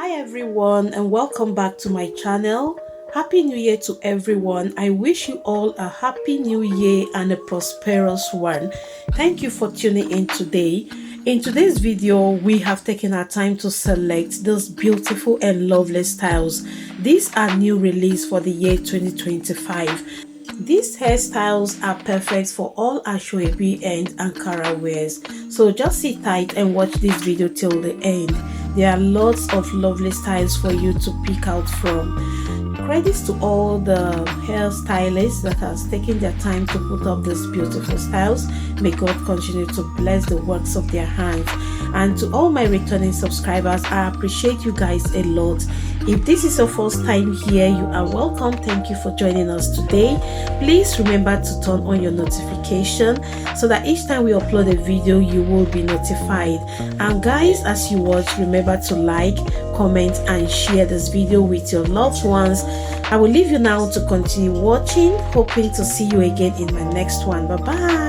Hi everyone, and welcome back to my channel. Happy New Year to everyone. I wish you all a happy new year and a prosperous one. Thank you for tuning in today. In today's video, we have taken our time to select those beautiful and lovely styles. These are new release for the year 2025. These hairstyles are perfect for all Ashwebi and Ankara wears. So just sit tight and watch this video till the end. There are lots of lovely styles for you to pick out from. Credits to all the hairstylists that has taken their time to put up these beautiful styles. May God continue to bless the works of their hands. And to all my returning subscribers, I appreciate you guys a lot. If this is your first time here, you are welcome. Thank you for joining us today. Please remember to turn on your notification so that each time we upload a video, you will be notified. And guys, as you watch, remember to like, comment and share this video with your loved ones. I will leave you now to continue watching, hoping to see you again in my next one. Bye bye.